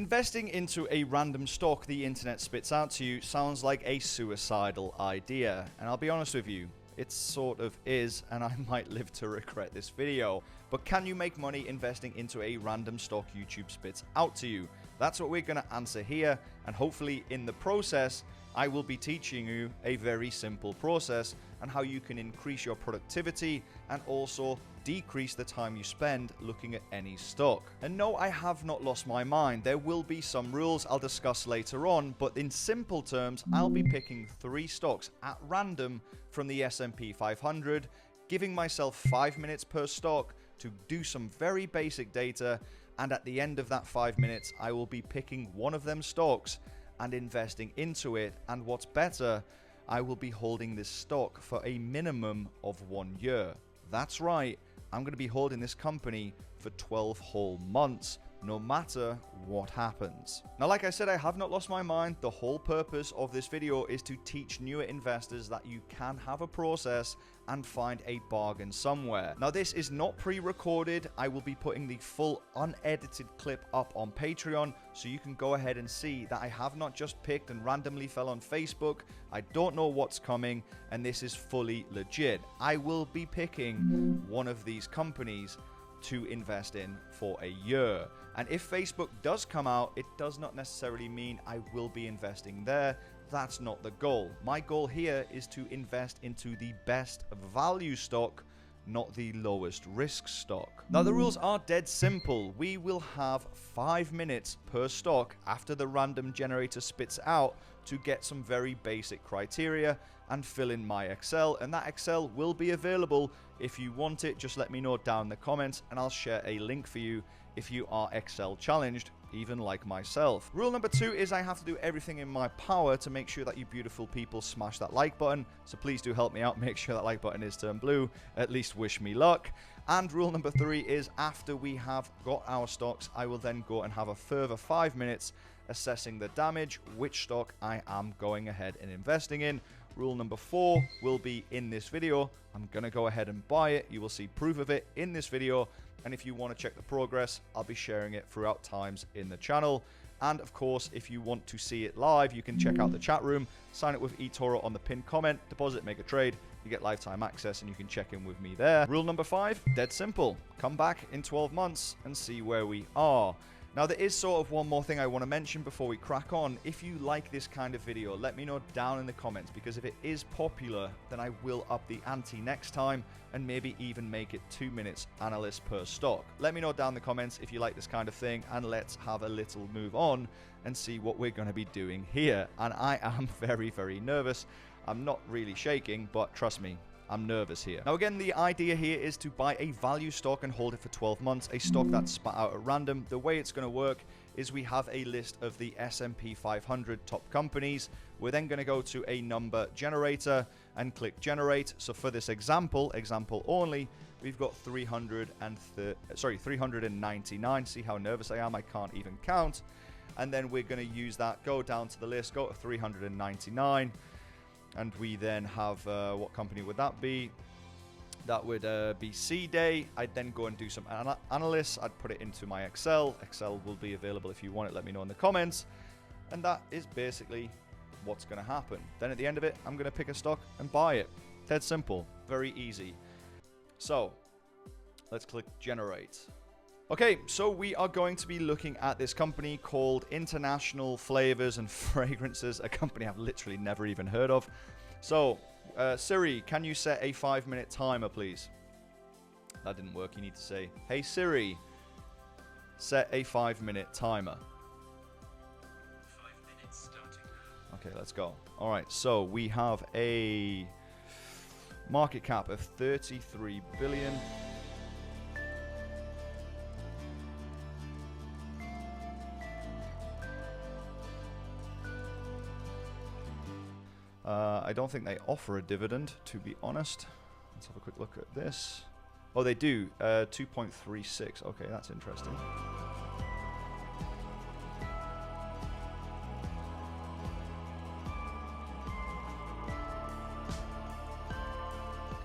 Investing into a random stock the internet spits out to you sounds like a suicidal idea, and I'll be honest with you, it sort of is, and I might live to regret this video. But can you make money investing into a random stock YouTube spits out to you? That's what we're going to answer here, and hopefully in the process, I will be teaching you a very simple process and how you can increase your productivity and also decrease the time you spend looking at any stock. And no, I have not lost my mind. There will be some rules I'll discuss later on, but in simple terms, I'll be picking 3 stocks at random from the S&P 500, giving myself 5 minutes per stock to do some very basic data, and at the end of that 5 minutes, I will be picking one of them stocks and investing into it. And what's better, I will be holding this stock for a minimum of 1 year. That's right, I'm going to be holding this company for 12 whole months, no matter what happens. Now, like I said, I have not lost my mind. The whole purpose of this video is to teach newer investors that you can have a process and find a bargain somewhere. Now, this is not pre-recorded. I will be putting the full unedited clip up on Patreon, so you can go ahead and see that I have not just picked and randomly fell on Facebook. I don't know what's coming, and this is fully legit. I will be picking one of these companies to invest in for a year. And if Facebook does come out, it does not necessarily mean I will be investing there. That's not the goal. My goal here is to invest into the best value stock, not the lowest risk stock. Now, the rules are dead simple. We will have 5 minutes per stock after the random generator spits out to get some very basic criteria and fill in my Excel, and that Excel will be available. If you want it, just let me know down in the comments and I'll share a link for you if you are Excel challenged, even like myself. Rule number 2 is I have to do everything in my power to make sure that you beautiful people smash that like button, so please do help me out, make sure that like button is turned blue, at least wish me luck. And rule number 3 is after we have got our stocks, I will then go and have a further 5 minutes assessing the damage, which stock I am going ahead and investing in. Rule number 4 will be in this video. I'm going to go ahead and buy it. You will see proof of it in this video. And if you want to check the progress, I'll be sharing it throughout times in the channel. And of course, if you want to see it live, you can check out the chat room, sign up with eToro on the pinned comment, deposit, make a trade. You get lifetime access and you can check in with me there. Rule number 5, dead simple. Come back in 12 months and see where we are. Now, there is sort of one more thing I want to mention before we crack on. If you like this kind of video, let me know down in the comments, because if it is popular, then I will up the ante next time and maybe even make it 2 minutes analyst per stock. Let me know down in the comments if you like this kind of thing, and let's have a little move on and see what we're going to be doing here. And I am very, very nervous. I'm not really shaking, but trust me, I'm nervous here. Now, again, the idea here is to buy a value stock and hold it for 12 months, a stock that's spat out at random. The way it's going to work is we have a list of the S&P 500 top companies. We're then going to go to a number generator and click generate. So for this example only, we've got 399. See how nervous I am? I can't even count. And then we're going to use that, go down to the list, go to 399. And we then have, what company would that be? That would be C-Day. I'd then go and do some analysis. I'd put it into my Excel. Excel will be available if you want it. Let me know in the comments. And that is basically what's going to happen. Then at the end of it, I'm going to pick a stock and buy it. Dead simple. Very easy. So let's click generate. Okay, so we are going to be looking at this company called International Flavors and Fragrances, a company I've literally never even heard of. So, Siri, can you set a 5-minute timer, please? That didn't work. You need to say, hey, Siri, set a 5-minute timer. 5 minutes starting. Okay, let's go. All right, so we have a market cap of 33 billion. I don't think they offer a dividend, to be honest. Let's have a quick look at this. Oh, they do. 2.36. Okay, that's interesting.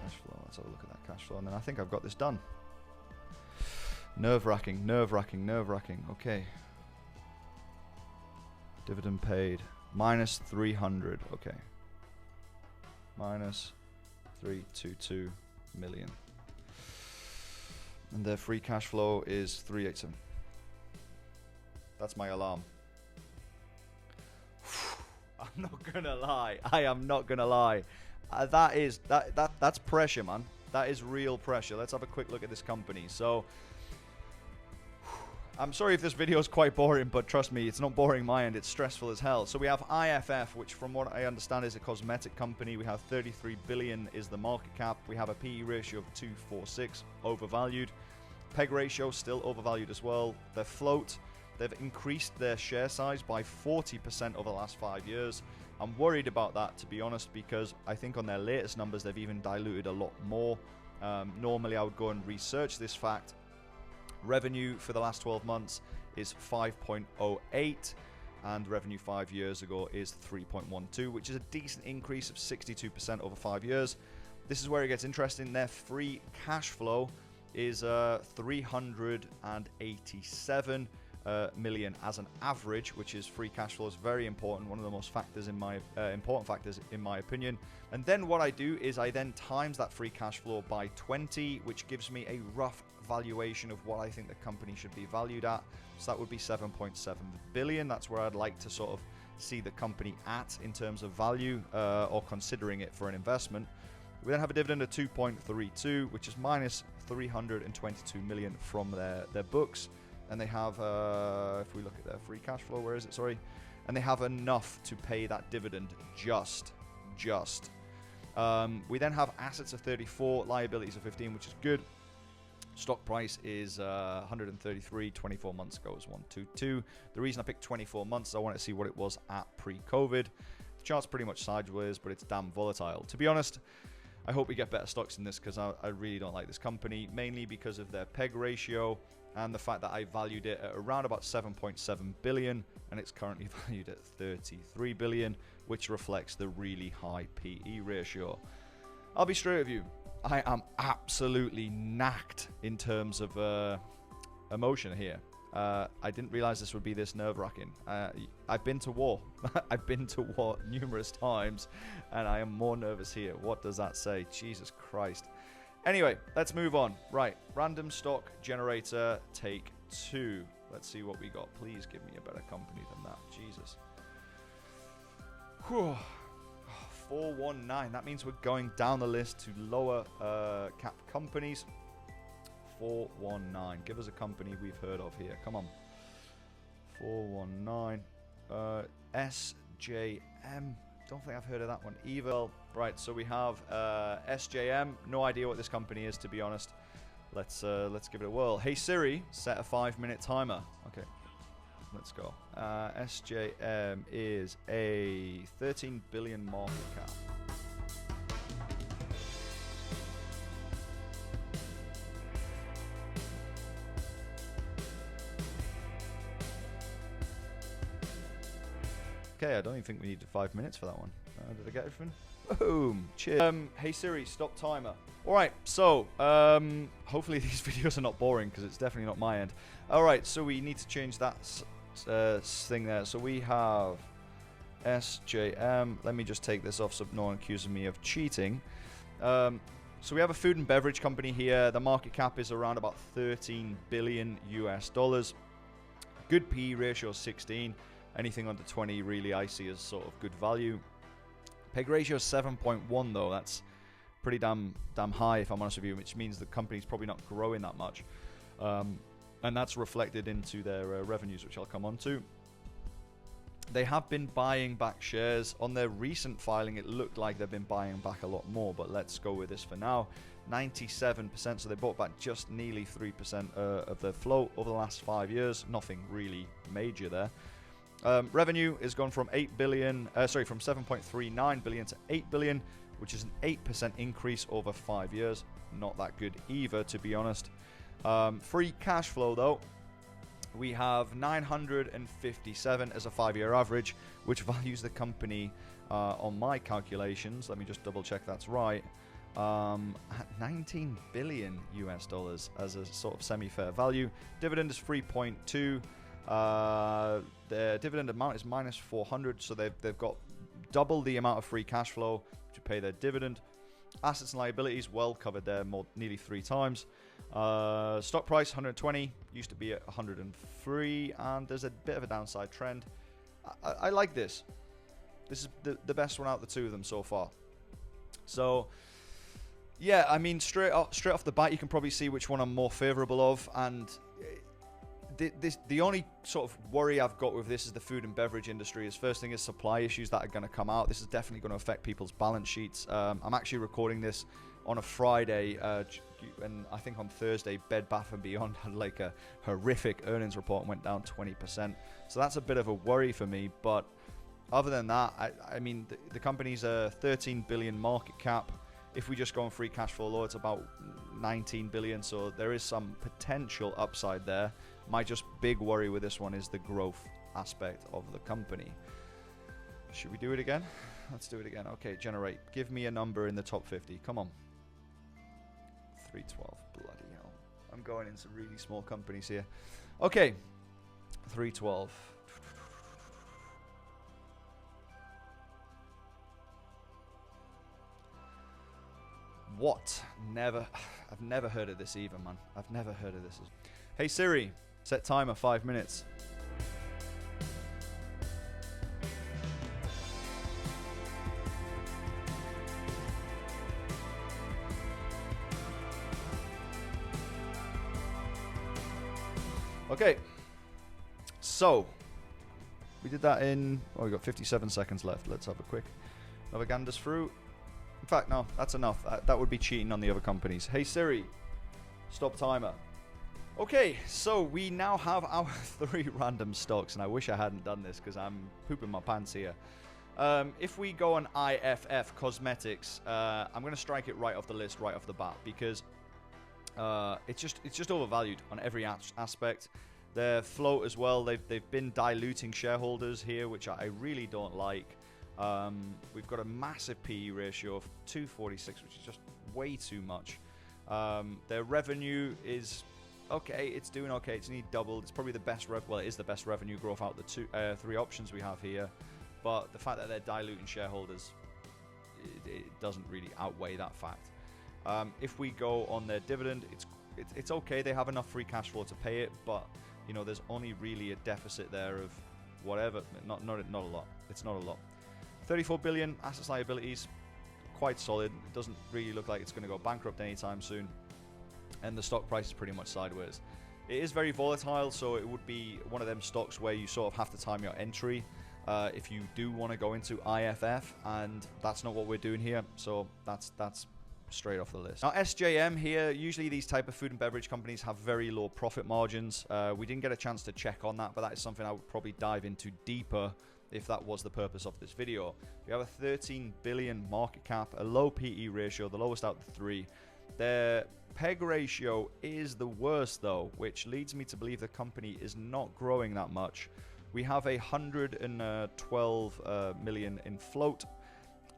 Cash flow. Let's have a look at that cash flow. And then I think I've got this done. Nerve-wracking, nerve-wracking, nerve-wracking. Okay. Dividend paid minus 300. Okay. Minus 322 million. And their free cash flow is 387. That's my alarm. I'm not gonna lie. I am not gonna lie. That's pressure, man. That is real pressure. Let's have a quick look at this company. So, I'm sorry if this video is quite boring, but trust me, it's not boring my end. It's stressful as hell. So we have IFF, which from what I understand is a cosmetic company. We have 33 billion is the market cap. We have a PE ratio of 246, overvalued. PEG ratio still overvalued as well. Their float, they've increased their share size by 40% over the last 5 years. I'm worried about that, to be honest, because I think on their latest numbers, they've even diluted a lot more. Normally, I would go and research this fact. Revenue for the last 12 months is 5.08, and revenue 5 years ago is 3.12, which is a decent increase of 62% over 5 years. This is where it gets interesting. Their free cash flow is 387 million as an average, which is free cash flow is very important, one of the most factors in my important factors in my opinion. And then what I do is I then times that free cash flow by 20, which gives me a rough valuation of what I think the company should be valued at. So that would be 7.7 billion. That's where I'd like to sort of see the company at in terms of value, or considering it for an investment. We then have a dividend of 2.32, which is minus 322 million from their books. And they have, if we look at their free cash flow, where is it? Sorry. And they have enough to pay that dividend just. We then have assets of 34, liabilities of 15, which is good. Stock price is 133, 24 months ago was 122. The reason I picked 24 months is I want to see what it was at pre-COVID. The chart's pretty much sideways, but it's damn volatile. To be honest, I hope we get better stocks in this because I really don't like this company, mainly because of their PEG ratio and the fact that I valued it at around about 7.7 billion and it's currently valued at 33 billion, which reflects the really high PE ratio. I'll be straight with you. I am absolutely knacked in terms of emotion here. I didn't realize this would be this nerve-wracking. I've been to war. I've been to war numerous times, and I am more nervous here. What does that say? Jesus Christ. Anyway, let's move on. Right, random stock generator, take 2. Let's see what we got. Please give me a better company than that. Jesus. Whew. 419. That means we're going down the list to lower cap companies. 419. Give us a company we've heard of here. Come on. 419. SJM. Don't think I've heard of that one either. Right, so we have SJM. No idea what this company is, to be honest. Let's give it a whirl. Hey Siri, set a 5-minute timer. Okay, let's go. SJM is a 13 billion market cap. Okay, I don't even think we needed 5 minutes for that one. Did I get everything? Boom! Cheers. Hey Siri, stop timer. Alright, so, hopefully these videos are not boring, because it's definitely not my end. Alright, so we need to change that thing there. So we have SJM. Let me just take this off so no one accuses me of cheating. So we have a food and beverage company here. The market cap is around about 13 billion US dollars. Good PE ratio 16. Anything under 20 really I see as sort of good value. PEG ratio 7.1 though. That's pretty damn high if I'm honest with you, which means the company's probably not growing that much. And that's reflected into their revenues, which I'll come on to. They have been buying back shares. On their recent filing, it looked like they've been buying back a lot more, but let's go with this for now. 97%, so they bought back just nearly 3% of their float over the last 5 years. Nothing really major there. Revenue has gone from 7.39 billion to 8 billion, which is an 8% increase over 5 years. Not that good either, to be honest. Free cash flow, though, we have 957 as a 5-year average, which values the company on my calculations. Let me just double check that's right. At 19 billion US dollars as a sort of semi-fair value. Dividend is 3.2. Their dividend amount is minus 400, so they've got double the amount of free cash flow to pay their dividend. Assets and liabilities, well covered there, nearly 3 times. Stock price 120, used to be at 103, and there's a bit of a downside trend. I like this. This is the best one out of the two of them so far. So, yeah, I mean, straight off the bat, you can probably see which one I'm more favorable of, and the only sort of worry I've got with this is the food and beverage industry. Is first thing is supply issues that are going to come out. This is definitely going to affect people's balance sheets. I'm actually recording this on a Friday, and I think on Thursday, Bed Bath & Beyond had like a horrific earnings report and went down 20%. So that's a bit of a worry for me. But other than that, I mean, the company's a 13 billion market cap. If we just go on free cash flow low, it's about 19 billion. So there is some potential upside there. My just big worry with this one is the growth aspect of the company. Should we do it again? Let's do it again. Okay, generate. Give me a number in the top 50. Come on. 312. Bloody hell. I'm going into really small companies here. Okay. 312. What? I've never heard of this either, man. I've never heard of this. Hey Siri, set timer 5 minutes. Okay, so we did that in, oh, we got 57 seconds left. Let's have a quick another ganders through. In fact, no, that's enough. That would be cheating on the other companies. Hey Siri, stop timer. Okay, so we now have our 3 random stocks, and I wish I hadn't done this because I'm pooping my pants here. If we go on IFF Cosmetics, I'm going to strike it right off the list, right off the bat, because it's just overvalued on every aspect. Their float as well, they've been diluting shareholders here, which I really don't like. We've got a massive PE ratio of 246, which is just way too much. Their revenue is okay. It's doing okay. It's nearly doubled. It's probably the best it is the best revenue growth out of the 3 options we have here. But the fact that they're diluting shareholders, it doesn't really outweigh that fact. If we go on their dividend, it's okay. They have enough free cash flow to pay it, but you know, there's only really a deficit there of whatever. Not a lot. It's not a lot. 34 billion assets liabilities, quite solid. It doesn't really look like it's going to go bankrupt anytime soon, and the stock price is pretty much sideways. It is very volatile, so it would be one of them stocks where you sort of have to time your entry if you do want to go into IFF, and that's not what we're doing here. So that's straight off the list. Now SJM here, usually these type of food and beverage companies have very low profit margins. We didn't get a chance to check on that, but that is something I would probably dive into deeper if that was the purpose of this video. We have a 13 billion market cap, a low PE ratio, the lowest out of the 3. Their PEG ratio is the worst though, which leads me to believe the company is not growing that much. We have 112 million in float,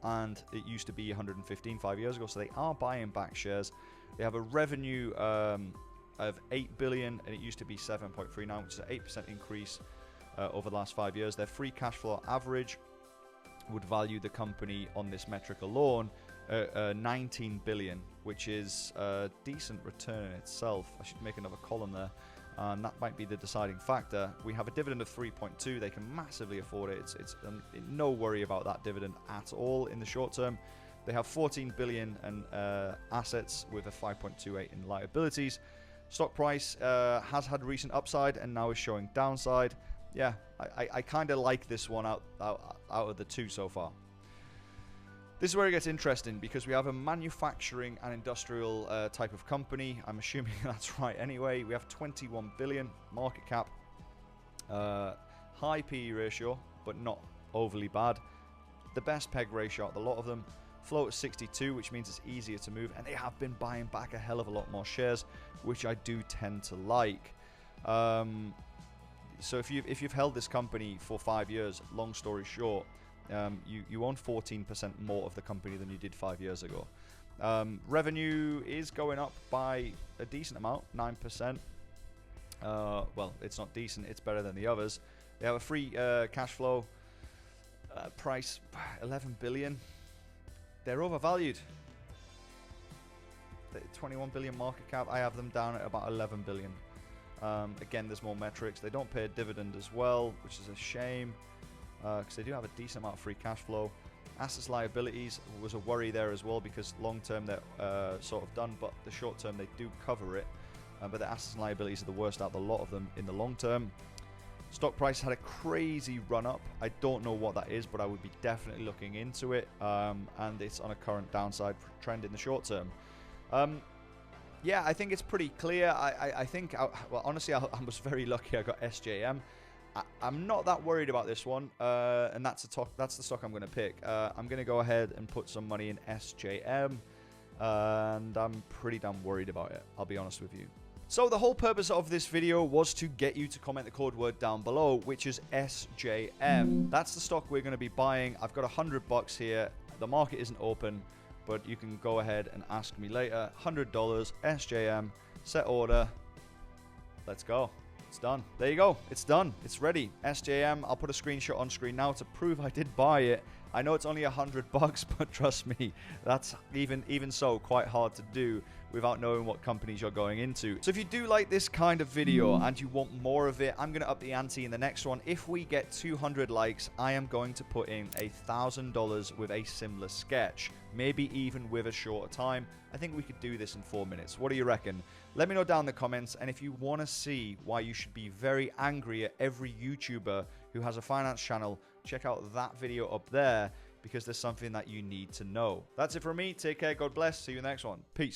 and it used to be 115 5 years ago, so they are buying back shares. They have a revenue of 8 billion, and it used to be 7.39, which is an 8% increase over the last 5 years. Their free cash flow average would value the company on this metric alone 19 billion, which is a decent return in itself. I should make another column there, and that might be the deciding factor. We have a dividend of 3.2. They can massively afford it. It's no worry about that dividend at all in the short term. They have 14 billion in assets with a 5.28 in liabilities. Stock price has had recent upside and now is showing downside. Yeah, I kind of like this one out of the 2 so far. This is where it gets interesting, because we have a manufacturing and industrial type of company. I'm assuming that's right anyway. We have 21 billion market cap, high PE ratio, but not overly bad. The best PEG ratio out of the lot of them. Float is 62, which means it's easier to move, and they have been buying back a hell of a lot more shares, which I do tend to like. So if you've held this company for 5 years, long story short, you own 14% more of the company than you did 5 years ago. Revenue is going up by a decent amount, 9%. Well, it's not decent. It's better than the others. They have a free cash flow price, 11 billion. They're overvalued. 21 billion market cap. I have them down at about 11 billion. Again, there's more metrics. They don't pay a dividend as well, which is a shame, because they do have a decent amount of free cash flow. Assets liabilities was a worry there as well, because long term they're sort of done, but the short term they do cover it. But the assets and liabilities are the worst out of the lot of them in the long term. Stock price had a crazy run up. I don't know what that is, but I would be definitely looking into it. And it's on a current downside trend in the short term. Yeah, I think it's pretty clear. I think, well, honestly, I was very lucky I got SJM. I'm not that worried about this one, and that's the stock I'm going to pick. I'm going to go ahead and put some money in SJM, and I'm pretty damn worried about it, I'll be honest with you. So the whole purpose of this video was to get you to comment the code word down below, which is SJM. That's the stock we're going to be buying. I've got $100 here. The market isn't open, but you can go ahead and ask me later. $100, SJM, set order. Let's go. It's done. There you go. It's done. It's ready. SJM. I'll put a screenshot on screen now to prove I did buy it. I know it's only $100, but trust me, that's even so quite hard to do without knowing what companies you're going into. So if you do like this kind of video and you want more of it, I'm going to up the ante in the next one. If we get 200 likes, I am going to put in $1,000 with a similar sketch, maybe even with a shorter time. I think we could do this in 4 minutes. What do you reckon? Let me know down in the comments, and if you want to see why you should be very angry at every YouTuber who has a finance channel, check out that video up there, because there's something that you need to know. That's it from me. Take care. God bless. See you in the next one. Peace.